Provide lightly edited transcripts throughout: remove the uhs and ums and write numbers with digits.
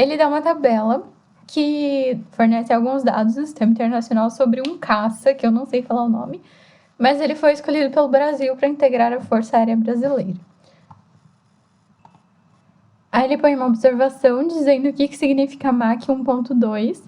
ele dá uma tabela que fornece alguns dados do sistema internacional sobre um caça, que eu não sei falar o nome, mas ele foi escolhido pelo Brasil para integrar a Força Aérea Brasileira. Aí ele põe uma observação dizendo o que significa Mach 1.2.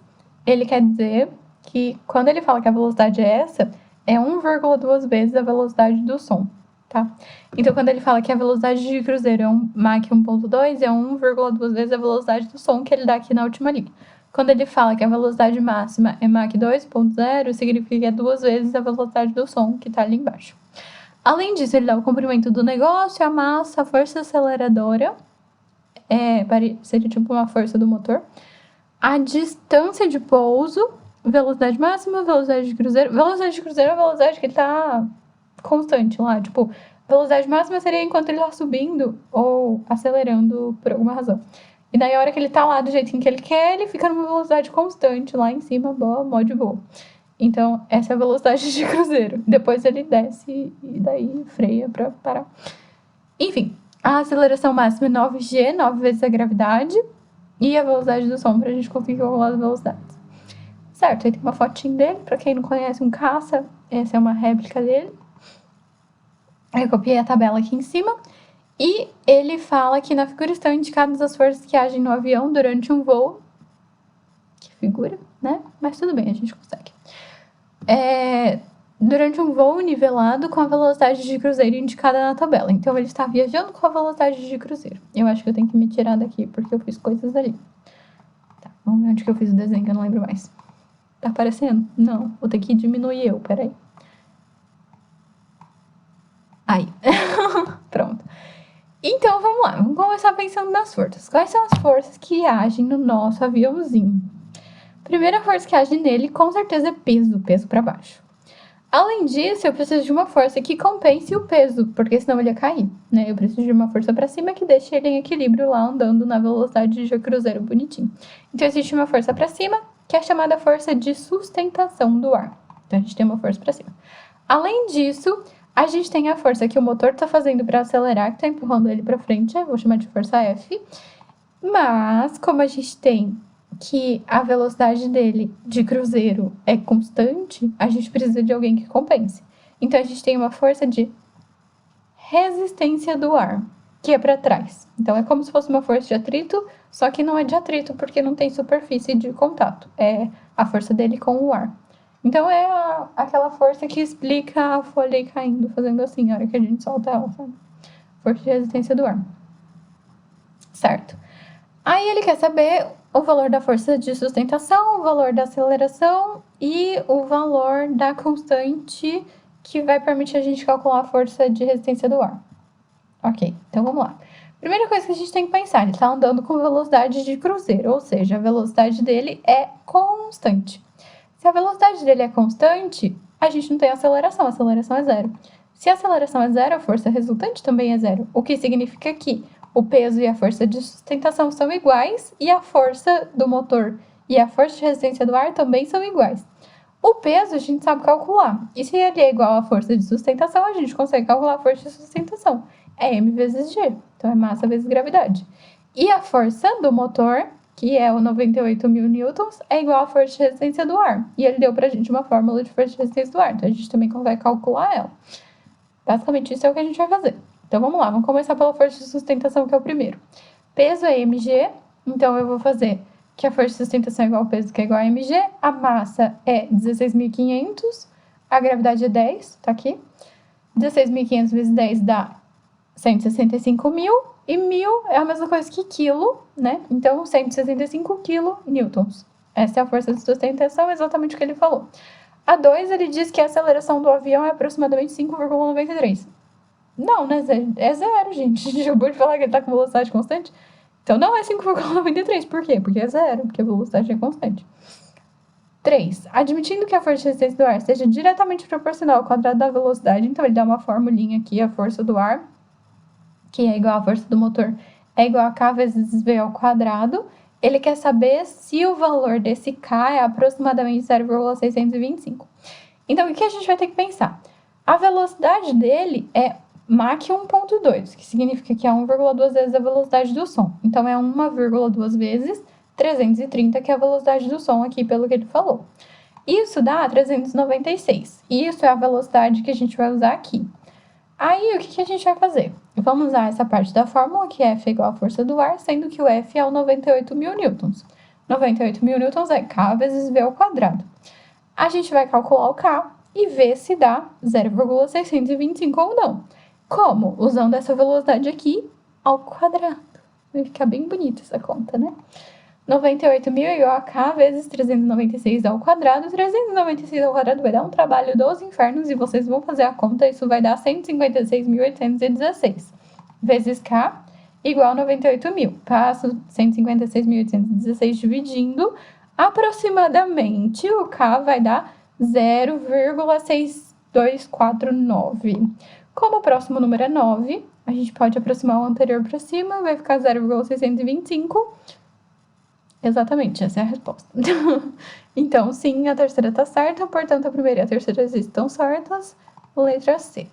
Ele quer dizer que quando ele fala que a velocidade é essa, é 1,2 vezes a velocidade do som, tá? Então, quando ele fala que a velocidade de cruzeiro é Mach 1.2, é 1,2 vezes a velocidade do som que ele dá aqui na última linha. Quando ele fala que a velocidade máxima é Mach 2.0, significa que é 2 vezes a velocidade do som que está ali embaixo. Além disso, ele dá o comprimento do negócio, a massa, a força aceleradora, seria tipo uma força do motor, a distância de pouso, velocidade máxima, velocidade de cruzeiro. Velocidade de cruzeiro é a velocidade que ele tá constante lá, tipo, velocidade máxima seria enquanto ele tá subindo ou acelerando por alguma razão. E daí, a hora que ele tá lá do jeitinho que ele quer, ele fica numa velocidade constante lá em cima, boa, mó de boa. Então, essa é a velocidade de cruzeiro. Depois ele desce e daí freia pra parar. Enfim, a aceleração máxima é 9g, 9 vezes a gravidade, e a velocidade do som pra gente conseguir calcular as velocidades. Certo, aí tem uma fotinho dele, pra quem não conhece um caça, essa é uma réplica dele. Eu copiei a tabela aqui em cima. E ele fala que na figura estão indicadas as forças que agem no avião durante um voo. Que figura, né? Mas tudo bem, a gente consegue. Durante um voo nivelado com a velocidade de cruzeiro indicada na tabela. Então, ele está viajando com a velocidade de cruzeiro. Eu acho que eu tenho que me tirar daqui, porque eu fiz coisas ali. Tá, vamos ver onde que eu fiz o desenho, que eu não lembro mais. Tá aparecendo? Não, vou ter que diminuir eu, peraí. Aí, pronto. Então, vamos lá, vamos começar pensando nas forças. Quais são as forças que agem no nosso aviãozinho? A primeira força que age nele, com certeza, é peso para baixo. Além disso, eu preciso de uma força que compense o peso, porque senão ele ia cair, né? Eu preciso de uma força para cima que deixe ele em equilíbrio lá, andando na velocidade de cruzeiro bonitinho. Então, existe uma força para cima, que é chamada força de sustentação do ar. Então, a gente tem uma força para cima. Além disso, a gente tem a força que o motor está fazendo para acelerar, que está empurrando ele para frente, eu vou chamar de força F. Mas, como a gente tem que a velocidade dele de cruzeiro é constante, a gente precisa de alguém que compense. Então, a gente tem uma força de resistência do ar, que é para trás. Então, é como se fosse uma força de atrito, só que não é de atrito, porque não tem superfície de contato. É a força dele com o ar. Então, é aquela força que explica a folha aí caindo, fazendo assim, a hora que a gente solta ela, sabe? Força de resistência do ar. Certo. Aí, ele quer saber o valor da força de sustentação, o valor da aceleração e o valor da constante que vai permitir a gente calcular a força de resistência do ar. Ok, então vamos lá. Primeira coisa que a gente tem que pensar, ele está andando com velocidade de cruzeiro, ou seja, a velocidade dele é constante. Se a velocidade dele é constante, a gente não tem aceleração, a aceleração é zero. Se a aceleração é zero, a força resultante também é zero, o que significa que o peso e a força de sustentação são iguais e a força do motor e a força de resistência do ar também são iguais. O peso a gente sabe calcular, e se ele é igual à força de sustentação, a gente consegue calcular a força de sustentação. É m vezes g, então é massa vezes gravidade. E a força do motor, que é o 98.000 newtons, é igual à força de resistência do ar. E ele deu pra gente uma fórmula de força de resistência do ar, então a gente também consegue calcular ela. Basicamente, isso é o que a gente vai fazer. Então, vamos lá, vamos começar pela força de sustentação, que é o primeiro. Peso é mg, então eu vou fazer que a força de sustentação é igual ao peso, que é igual a mg. A massa é 16.500, a gravidade é 10, tá aqui. 16.500 vezes 10 dá 165.000, e 1.000 é a mesma coisa que quilo, né? Então, 165 quilonewtons. Essa é a força de sustentação, exatamente o que ele falou. A 2, ele diz que a aceleração do avião é aproximadamente 5,93. Não, né? É zero, gente. A gente acabou de falar que ele tá com velocidade constante. Então, não é 5,93. Por quê? Porque é zero, porque a velocidade é constante. 3. Admitindo que a força de resistência do ar seja diretamente proporcional ao quadrado da velocidade, então ele dá uma formulinha aqui, a força do ar, que é igual à força do motor, é igual a K vezes V ao quadrado. Ele quer saber se o valor desse K é aproximadamente 0,625. Então, o que a gente vai ter que pensar? A velocidade dele é Mach 1.2, que significa que é 1,2 vezes a velocidade do som. Então, é 1,2 vezes 330, que é a velocidade do som aqui, pelo que ele falou. Isso dá 396. Isso é a velocidade que a gente vai usar aqui. Aí, o que a gente vai fazer? Vamos usar essa parte da fórmula, que F é igual à força do ar, sendo que o F é o 98.000 newtons. 98.000 newtons é K vezes V ao quadrado. A gente vai calcular o K e ver se dá 0,625 ou não. Como? Usando essa velocidade aqui ao quadrado. Vai ficar bem bonita essa conta, né? 98.000 é igual a K vezes 396 ao quadrado. 396 ao quadrado vai dar um trabalho dos infernos e vocês vão fazer a conta. Isso vai dar 156.816 vezes K igual a 98.000. Passo 156.816 dividindo. Aproximadamente, o K vai dar 0,6249. Como o próximo número é 9, a gente pode aproximar o anterior para cima, vai ficar 0,625. Exatamente, essa é a resposta. Então, sim, a terceira está certa, portanto, a primeira e a terceira estão certas. Letra C.